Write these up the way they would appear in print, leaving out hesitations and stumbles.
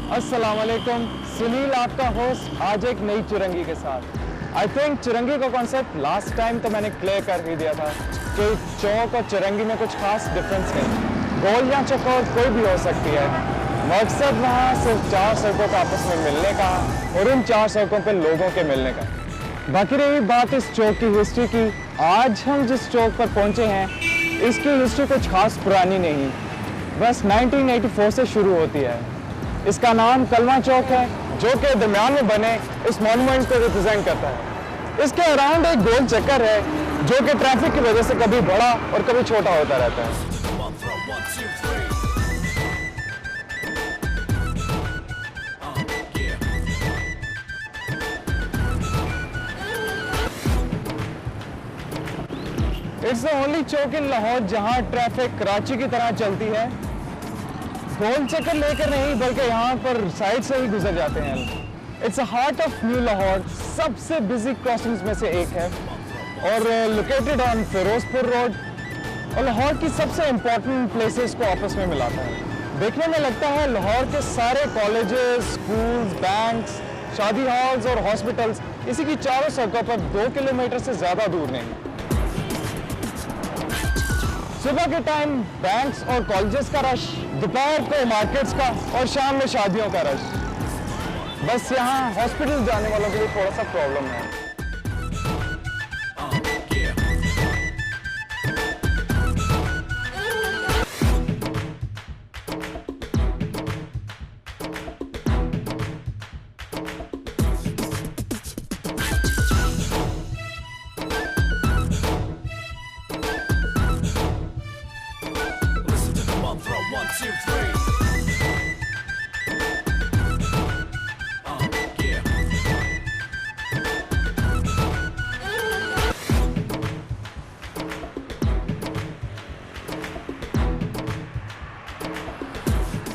अस्सलाम वालेकुम, सुनील आपका होस्ट आज एक नई चुरंगी के साथ। आई थिंक चुरंगी का कॉन्सेप्ट लास्ट टाइम तो मैंने क्लियर कर ही दिया था कि चौक और चुरंगी में कुछ खास डिफरेंस नहीं, गोल या चौकोर कोई भी हो सकती है। मकसद वहाँ सिर्फ चार सड़कों का आपस में मिलने का और उन चार सड़कों पर लोगों के मिलने का। बाकी रही बात इस चौक की हिस्ट्री की, आज हम जिस चौक पर पहुँचे हैं इसकी हिस्ट्री कुछ खास पुरानी नहीं, बस 1984 से शुरू होती है। इसका नाम कलमा चौक है, जो कि दरमियान में बने इस मॉन्यूमेंट को रिप्रेजेंट करता है। इसके अराउंड एक गोल चक्कर है जो कि ट्रैफिक की वजह से कभी बड़ा और कभी छोटा होता रहता है। इट्स द ओनली चौक इन लाहौर जहां ट्रैफिक कराची की तरह चलती है। गोल चक्कर लेकर नहीं बल्कि यहाँ पर साइड से ही गुजर जाते हैं। Its heart of new Lahore, सबसे बिजी क्रॉसिंग्स में से एक है और लोकेटेड ऑन फिरोजपुर रोड, और लाहौर की सबसे इम्पोर्टेंट प्लेसेस को आपस में मिलाता है। देखने में लगता है लाहौर के सारे कॉलेजेस, स्कूल्स, बैंक्स, शादी हॉल्स और हॉस्पिटल्स इसी की चारों सड़कों पर 2 किलोमीटर से ज़्यादा दूर नहीं। सुबह के टाइम बैंक्स और कॉलेजेस का रश, दोपहर को मार्केट्स का और शाम में शादियों का रश। बस यहाँ हॉस्पिटल जाने वालों के लिए थोड़ा सा प्रॉब्लम है।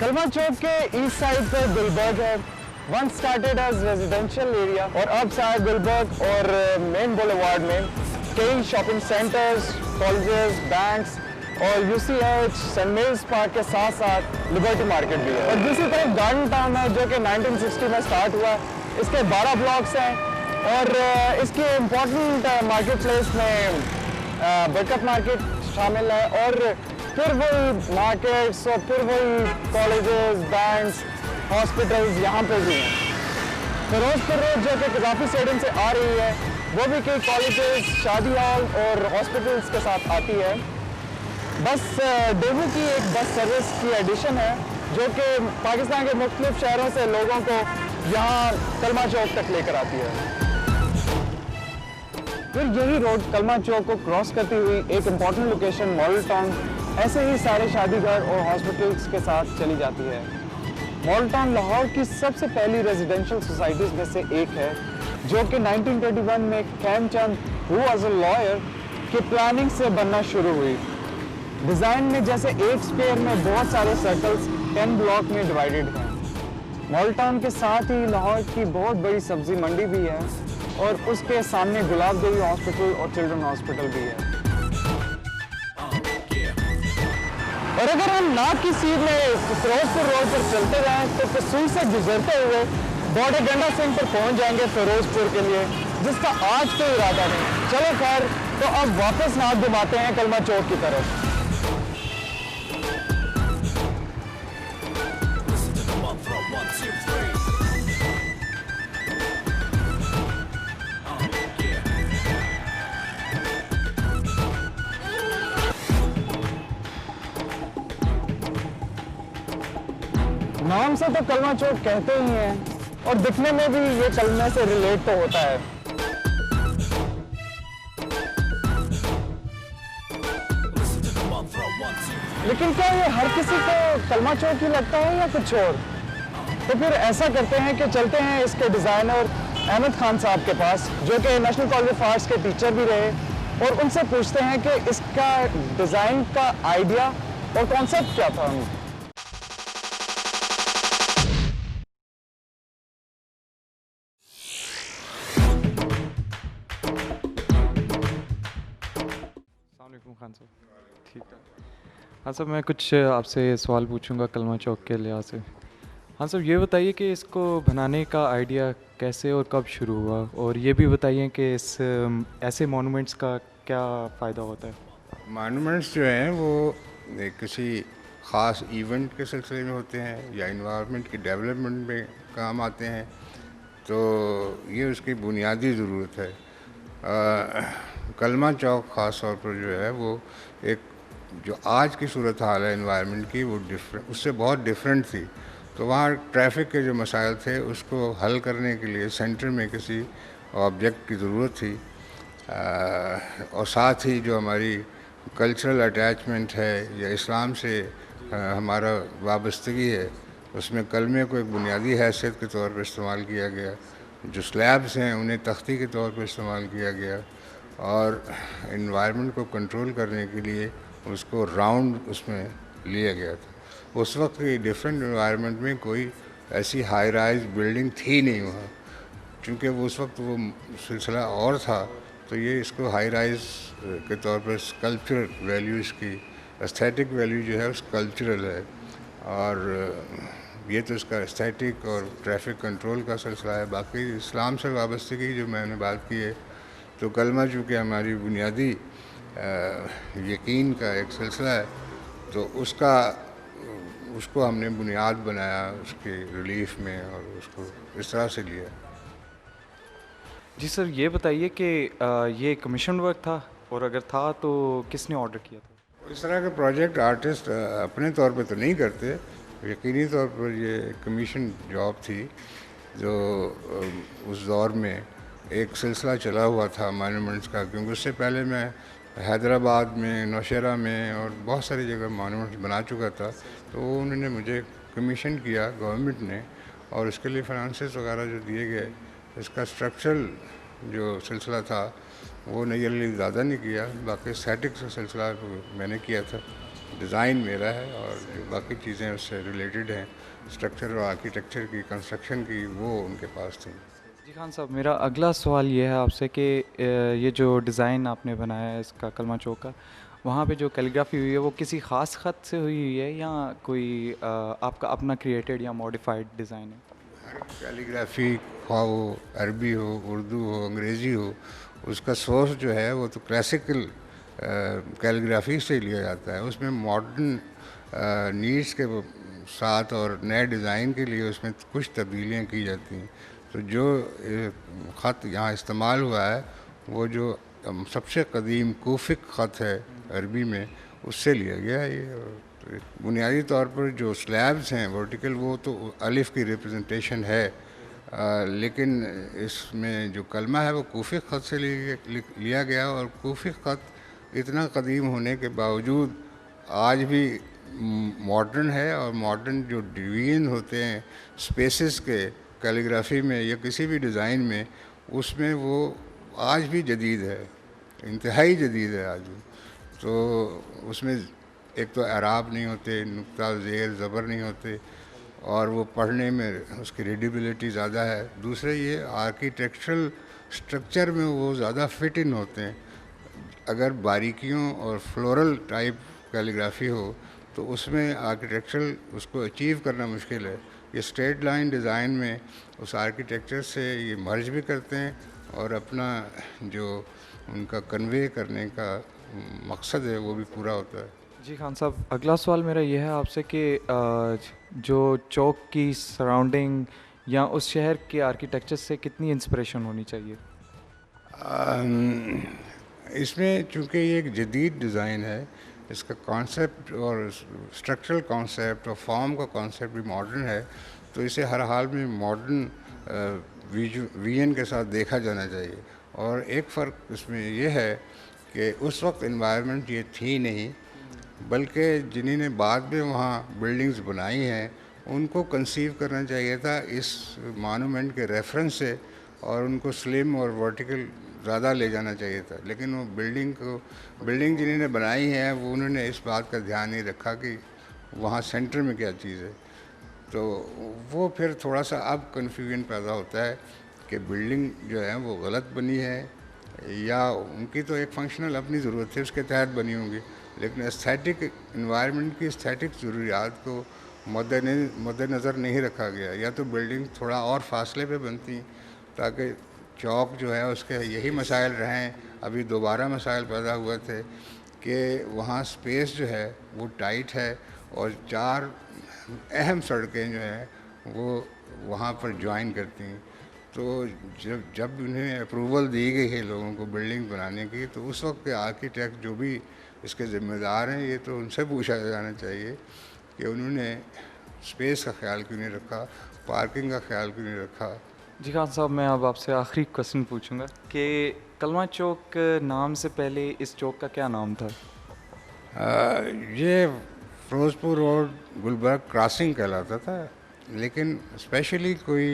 कलमा चौक के ईस्ट साइड पर गुलबर्ग है। Once started as residential area और अब शायद गुलबर्ग और मेन बुलेवार्ड में कई शॉपिंग सेंटर्स, कॉलेजेस, बैंक्स और यूसीएच, सेंट मेरीज पार्क के साथ साथ लिबर्टी मार्केट भी है। और दूसरी तरफ गार्डन टाउन है जो कि 1960 में स्टार्ट हुआ। इसके 12 ब्लॉक्स हैं और इसके इम्पोर्टेंट मार्केट प्लेस में बरकत मार्केट शामिल है और फिर वही मार्केट्स और फिर वही कॉलेजेस, बैंक्स, हॉस्पिटल्स यहाँ पे भी हैं। फिरोजपुर रोड जो कि कज़ाफ़ी स्टेडियम से आ रही है वो भी कई कॉलेजेस, शादी हॉल और हॉस्पिटल्स के साथ आती है। बस डेमू की एक बस सर्विस की एडिशन है जो कि पाकिस्तान के मुख्तलिफ शहरों से लोगों को यहाँ कलमा चौक तक लेकर आती है। फिर यही रोड कलमा चौक को क्रॉस करती हुई एक इम्पॉर्टेंट लोकेशन मॉडल टाउन, ऐसे ही सारे शादीघर और हॉस्पिटल्स के साथ चली जाती है। मॉडल टाउन लाहौर की सबसे पहली रेजिडेंशियल सोसाइटीज़ में से एक है जो कि 1921 में कैमचंद हु वाज अ लॉयर की प्लानिंग से बनना शुरू हुई। डिज़ाइन में जैसे 8 स्क्वायर में बहुत सारे सर्कल्स 10 ब्लॉक में डिवाइडेड हैं। मॉडल टाउन के साथ ही लाहौर की बहुत बड़ी सब्जी मंडी भी है और उसके सामने गुलाब देवी हॉस्पिटल और चिल्ड्रन हॉस्पिटल भी है। और अगर हम नाक की सीध में फिरोजपुर रोड पर चलते रहें तो कसूर से गुजरते हुए बॉर्डर गंडा सिंह पर पहुंच जाएंगे फिरोजपुर के लिए, जिसका आज कोई इरादा नहीं। चलो खैर, तो अब वापस नाक घुमाते हैं कलमा चौक की तरफ। नाम से तो कलमा चौक कहते ही हैं और दिखने में भी ये कलमे से रिलेट तो होता है। लेकिन क्या ये हर किसी को कलमा चौक ही लगता है या कुछ और? तो फिर ऐसा करते हैं कि चलते हैं इसके डिज़ाइनर अहमद खान साहब के पास, जो कि नेशनल कॉलेज ऑफ आर्ट्स के टीचर भी रहे, और उनसे पूछते हैं कि इसका डिज़ाइन का आइडिया और कॉन्सेप्ट क्या था। खान साहब, ठीक है। हाँ सर, मैं कुछ आपसे सवाल पूछूंगा कलमा चौक के लिहाज से। हाँ सर, ये बताइए कि इसको बनाने का आइडिया कैसे और कब शुरू हुआ, और ये भी बताइए कि इस ऐसे मॉन्यूमेंट्स का क्या फ़ायदा होता है। मॉन्यूमेंट्स जो हैं वो किसी ख़ास इवेंट के सिलसिले में होते हैं या इन्वायरमेंट की डेवलपमेंट में काम आते हैं, तो ये उसकी बुनियादी ज़रूरत है। कलमा चौक ख़ास तौर पर जो है वो एक जो आज की सूरत हाल है इन्वायरमेंट की, वो उससे बहुत डिफरेंट थी। तो वहाँ ट्रैफिक के जो मसाइल थे उसको हल करने के लिए सेंटर में किसी ऑब्जेक्ट की ज़रूरत थी, और साथ ही जो हमारी कल्चरल अटैचमेंट है या इस्लाम से हमारा वाबस्तगी है, उसमें कलमे को एक बुनियादी हैसियत के तौर पर इस्तेमाल किया गया। जो स्लैब्स हैं उन्हें तख्ती के तौर पर इस्तेमाल किया गया, और इन्वायरमेंट को कंट्रोल करने के लिए उसको राउंड उसमें लिया गया था। उस वक्त की डिफरेंट इन्वायरमेंट में कोई ऐसी हाई राइज बिल्डिंग थी नहीं वहाँ, क्योंकि वो उस वक्त वो सिलसिला और था, तो ये इसको हाई राइज के तौर पर कल्चरल वैल्यू, इसकी एस्थेटिक वैल्यू जो है उस कल्चरल है, और ये तो इसका एस्थेटिक और ट्रैफिक कंट्रोल का सिलसिला है। बाकी इस्लाम से वाबस्तगी जो मैंने बात की है, तो कलमा चूँकि हमारी बुनियादी यकीन का एक सिलसिला है, तो उसको हमने बुनियाद बनाया उसके रिलीफ में और उसको इस तरह से लिया। जी सर, ये बताइए कि ये कमीशन वर्क था, और अगर था तो किसने ऑर्डर किया था। इस तरह के प्रोजेक्ट आर्टिस्ट अपने तौर पे तो नहीं करते, यकीनी तौर पर ये कमीशन जॉब थी जो उस दौर में एक सिलसिला चला हुआ था मॉन्यूमेंट्स का, क्योंकि उससे पहले मैं हैदराबाद में, नौशहरा में और बहुत सारी जगह मॉन्यूमेंट्स बना चुका था। तो उन्होंने मुझे कमीशन किया गवर्नमेंट ने, और इसके लिए फाइनेंसेस वगैरह जो दिए गए, इसका स्ट्रक्चरल जो सिलसिला था वो नियरली ज़्यादा नहीं किया, बाकी स्टैटिक का सिलसिला मैंने किया था। डिज़ाइन मेरा है और जो बाकी चीज़ें उससे रिलेटेड हैं, स्ट्रक्चर और आर्किटेक्चर की, कंस्ट्रक्शन की, वो उनके पास थी। जी खान साहब, मेरा अगला सवाल ये है आपसे कि ये जो डिज़ाइन आपने बनाया है इसका कलमा चौक का, वहाँ पे जो कैलीग्राफी हुई है वो किसी ख़ास ख़त से हुई है या कोई आपका अपना क्रिएटेड या मॉडिफाइड डिज़ाइन है। कैलीग्राफी ख्वाह वो अरबी हो, उर्दू हो, अंग्रेज़ी हो, उसका सोर्स जो है वो तो क्लासिकल कैलीग्राफी से लिया जाता है। उसमें मॉडर्न नीड्स के साथ और नए डिज़ाइन के लिए उसमें कुछ तब्दीलियाँ की जाती हैं। तो जो ख़त यहाँ इस्तेमाल हुआ है वो जो सबसे कदीम कूफिक ख़त है अरबी में, उससे लिया गया है ये। तो बुनियादी तौर पर जो स्लैब्स हैं वर्टिकल, वो तो अलिफ की रिप्रेजेंटेशन है, लेकिन इसमें जो कलमा है वो कूफिक ख़त से लिया गया, और कूफिक ख़त इतना कदीम होने के बावजूद आज भी मॉडर्न है, और मॉडर्न जो डिवीजन होते हैं स्पेसेस के कैलीग्राफी में या किसी भी डिज़ाइन में, उसमें वो आज भी जदीद है, इंतहाई जदीद है आज भी। तो उसमें एक तो एराब नहीं होते, नुक्ता ज़ेर ज़बर नहीं होते, और वो पढ़ने में उसकी रीडेबिलिटी ज़्यादा है। दूसरे ये आर्किटेक्चरल स्ट्रक्चर में वो ज़्यादा फिट इन होते हैं। अगर बारीकियों और फ्लोरल टाइप कैलीग्राफी हो तो उसमें आर्किटेक्चरल उसको अचीव करना मुश्किल है। ये स्ट्रेट लाइन डिज़ाइन में उस आर्किटेक्चर से ये मर्ज भी करते हैं, और अपना जो उनका कन्वे करने का मकसद है वो भी पूरा होता है। जी खान साहब, अगला सवाल मेरा ये है आपसे कि जो चौक की सराउंडिंग या उस शहर के आर्किटेक्चर से कितनी इंस्पिरेशन होनी चाहिए। इसमें चूँकि ये एक जदीद डिज़ाइन है, इसका कॉन्सेप्ट और स्ट्रक्चरल कॉन्सेप्ट और फॉर्म का कॉन्सेप्ट भी मॉडर्न है, तो इसे हर हाल में मॉडर्न विजन के साथ देखा जाना चाहिए। और एक फ़र्क इसमें यह है कि उस वक्त इन्वायरमेंट ये थी नहीं, बल्कि जिन्होंने बाद में वहाँ बिल्डिंग्स बनाई हैं उनको कंसीव करना चाहिए था इस मॉन्यूमेंट के रेफरेंस से, और उनको स्लिम और वर्टिकल ज़्यादा ले जाना चाहिए था। लेकिन वो बिल्डिंग जिन्होंने बनाई है वो उन्होंने इस बात का ध्यान नहीं रखा कि वहाँ सेंटर में क्या चीज़ है। तो वो फिर थोड़ा सा अब कन्फ्यूजन पैदा होता है कि बिल्डिंग जो है वो गलत बनी है, या उनकी तो एक फंक्शनल अपनी ज़रूरत है उसके तहत बनी होंगी, लेकिन एस्थेटिक इन्वायरमेंट की एस्थेटिक ज़रूरियात को मद्देनज़र नहीं रखा गया, या तो बिल्डिंग थोड़ा और फासले पे बनती ताकि चौक जो है उसके यही मसाइल रहें। अभी दोबारा मसाइल पैदा हुए थे कि वहाँ स्पेस जो है वो टाइट है और 4 अहम सड़कें जो हैं वो वहाँ पर ज्वाइन करती हैं। तो जब उन्हें अप्रूवल दी गई है लोगों को बिल्डिंग बनाने की, तो उस वक्त के आर्किटेक्ट जो भी इसके ज़िम्मेदार हैं, ये तो उनसे पूछा जाना चाहिए कि उन्होंने स्पेस का ख्याल क्यों नहीं रखा, पार्किंग का ख्याल क्यों नहीं रखा। जी खान साहब, मैं अब आपसे आखिरी क्वेश्चन पूछूंगा कि कलमा चौक नाम से पहले इस चौक का क्या नाम था? ये फिरोजपुर रोड गुलबर्ग क्रॉसिंग कहलाता था, लेकिन स्पेशली कोई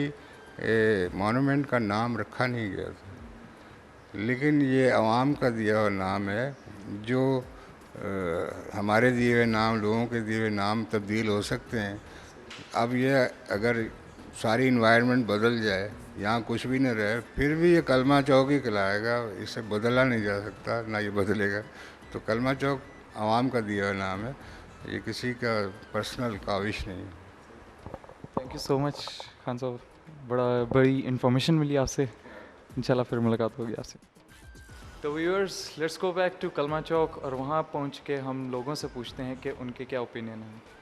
मॉन्यूमेंट का नाम रखा नहीं गया था। लेकिन ये आवाम का दिया हुआ नाम है, जो हमारे दिए हुए नाम, लोगों के दिए हुए नाम तब्दील हो सकते हैं। अब ये अगर सारी इन्वायरमेंट बदल जाए, यहाँ कुछ भी न रहे, फिर भी ये कलमा चौक ही कहलाएगा, इसे बदला नहीं जा सकता, ना ये बदलेगा। तो कलमा चौक आवाम का दिया हुआ नाम है, ये किसी का पर्सनल काविश नहीं है। Thank you so much Khan साहब, बड़ी इन्फॉर्मेशन मिली आपसे। इंशाल्लाह फिर मुलाकात होगी आपसे। तो viewers, let's go back to Kalma Chowk और वहाँ पहुँच के हम लोगों से पूछते हैं कि उनके क्या ओपिनियन है।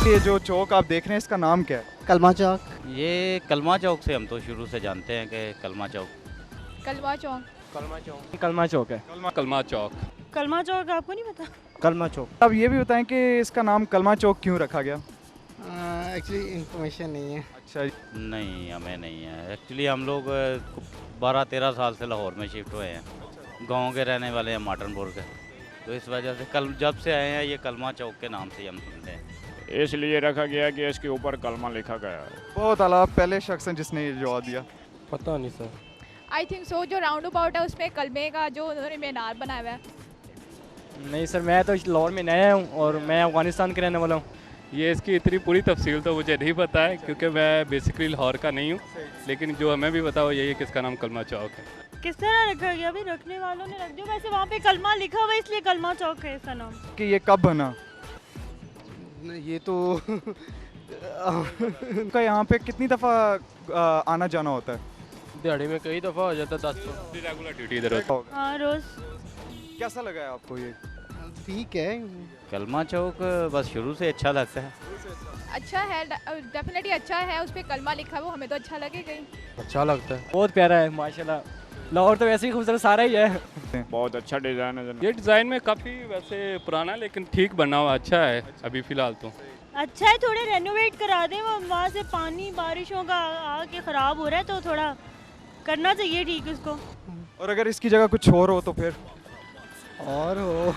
ये जो चौक आप देख रहे हैं, इसका नाम क्या है? कलमा चौक। ये कलमा चौक से हम तो शुरू से जानते हैं कि कलमा चौक। कलवा चौक। कलमा चौक है। कलमा चौक। कलमा चौक आपको नहीं पता? कलमा चौक। अब ये भी बताएं कि इसका नाम कलमा चौक क्यों रखा गया? एक्चुअली इंफॉर्मेशन नहीं है। अच्छा, नहीं, हमें नहीं है। एक्चुअली हम लोग 12-13 साल से लाहौर में शिफ्ट हुए हैं, गांव के रहने वाले हैं, माटनपुर के। तो इस वजह से जब से आए हैं ये कलमा चौक के नाम से हम सुनते हैं। इसलिए रखा गया कि इसके ऊपर कलमा लिखा गया है। बहुत आला, पहले शख्स हैं जिसने ये जवाब दिया। पता नहीं सर। आई थिंक सो, जो राउंड अबाउट है उसमें कलमे का जो उन्होंने मीनार बनाया हुआ है। नहीं सर, मैं तो लाहौर में नया हूँ और मैं अफगानिस्तान के रहने वाला हूँ। ये इसकी इतनी पूरी तफसील तो मुझे नहीं पता है, क्योंकि मैं बेसिकली लाहौर का नहीं हूँ। लेकिन जो हमें भी पता हो यही है कि इसका नाम कलमा चौक है। किस तरह रखा गया? भाई रखने वालों ने रख दिया। वैसे वहाँ पे कलमा लिखा हुआ है इसलिए कलमा चौक है इसका नाम। कि ये कब बना? ये तो उनका यहाँ पे कितनी दफ़ा आना जाना होता है? दिहाड़ी में कई दफ़ा हो जाता है, 10 रेगुलर ड्यूटी इधर होती है। हाँ, रोज। कैसा लगा है आपको ये? ठीक है। कलमा चौक बस शुरू से अच्छा लगता है। अच्छा है, डेफिनेटली अच्छा है। उस पर कलमा लिखा है, वो हमें तो अच्छा लगेगा ही। अच्छा लगता है, बहुत प्यारा है माशाल्लाह। लाहौर तो वैसे ही खूबसूरत सारा ही है। बहुत अच्छा डिज़ाइन है। ये डिज़ाइन में काफ़ी वैसे पुराना है, लेकिन ठीक बना हुआ अच्छा है अभी फ़िलहाल तो। अच्छा है, थोड़े रेनोवेट करा दें। वो वहाँ से पानी बारिशों का आके ख़राब हो रहा है, तो थोड़ा करना चाहिए ठीक उसको। और अगर इसकी जगह कुछ और हो तो फिर? और हो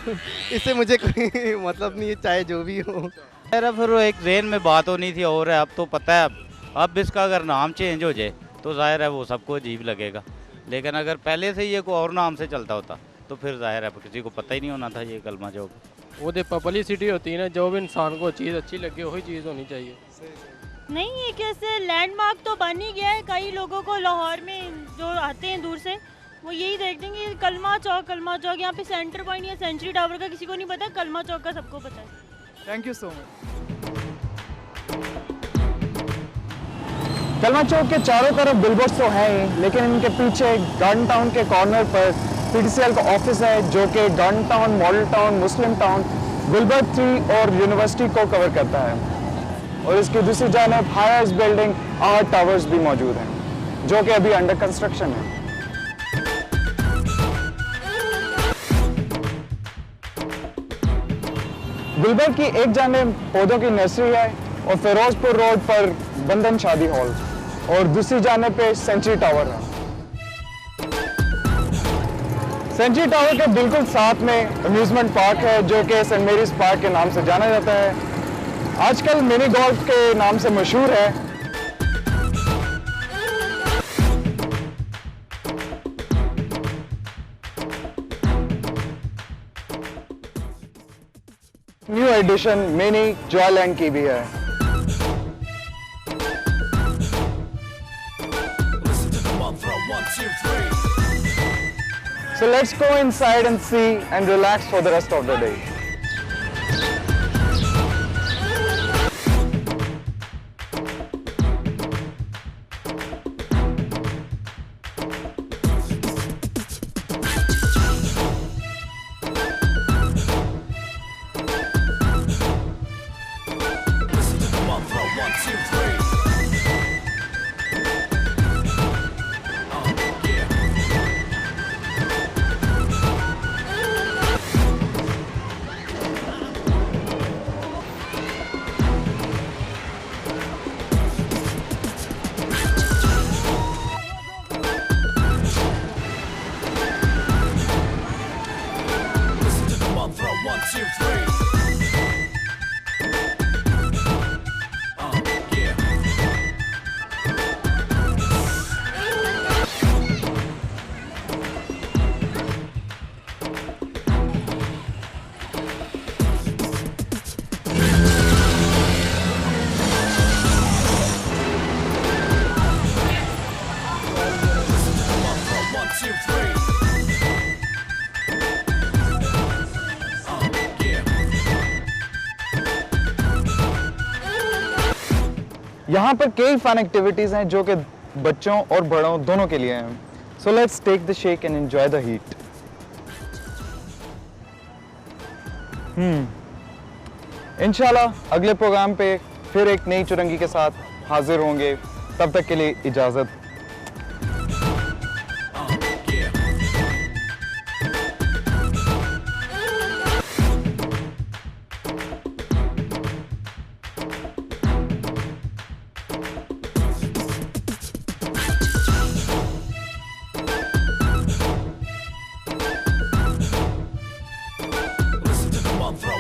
इससे मुझे कोई मतलब नहीं है, चाहे जो भी हो। यार फिर वो एक ट्रेन में बात होनी थी और अब तो पता है, अब इसका अगर नाम चेंज हो जाए तो जाहिर है वो सबको अजीब लगेगा। लेकिन अगर पहले से ये कोई और नाम से चलता होता तो फिर जाहिर है किसी को पता ही नहीं होना था ये कलमा चौक। वो तो पब्लिसिटी होती है ना, जो भी इंसान को चीज़ अच्छी लगे वही चीज़ होनी चाहिए। नहीं, ये कैसे लैंडमार्क तो बन ही गया है। कई लोगों को लाहौर में जो आते हैं दूर से, वो यही देखते हैं कि कलमा चौक। यहाँ पे सेंटर पॉइंट या सेंचुरी टावर का किसी को नहीं पता, कलमा चौक का सबको पता है। Thank you so much. कलमा चौक के चारों तरफ बिलबोर्ड्स तो हैं ही, लेकिन इनके पीछे गार्डन टाउन के कॉर्नर पर पीटीसीएल का ऑफिस है, जो कि गार्डन टाउन, मॉडल टाउन, मुस्लिम टाउन, गुलबर्ग 3 और यूनिवर्सिटी को कवर करता है। और इसकी दूसरी जानब हायर्स बिल्डिंग, 8 टावर्स भी मौजूद हैं, जो कि अभी अंडर कंस्ट्रक्शन है। गुलबर्ग की एक जानब पौधों की नर्सरी है और फिरोजपुर रोड पर बंधन शादी हॉल, और दूसरी जानब पे सेंचुरी टावर है। सेंचुरी टावर के बिल्कुल साथ में अम्यूजमेंट पार्क है, जो कि सेंट मेरीज पार्क के नाम से जाना जाता है। आजकल मिनी गोल्फ के नाम से मशहूर है। न्यू एडिशन मिनी जॉयलैंड की भी है। So let's go inside and see and relax for the rest of the day. यहाँ पर कई फन एक्टिविटीज हैं जो कि बच्चों और बड़ों दोनों के लिए हैं। So let's take the shake and enjoy the heat. इंशाल्लाह अगले प्रोग्राम पे फिर एक नई चुरंगी के साथ हाजिर होंगे। तब तक के लिए इजाजत।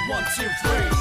One, two, three.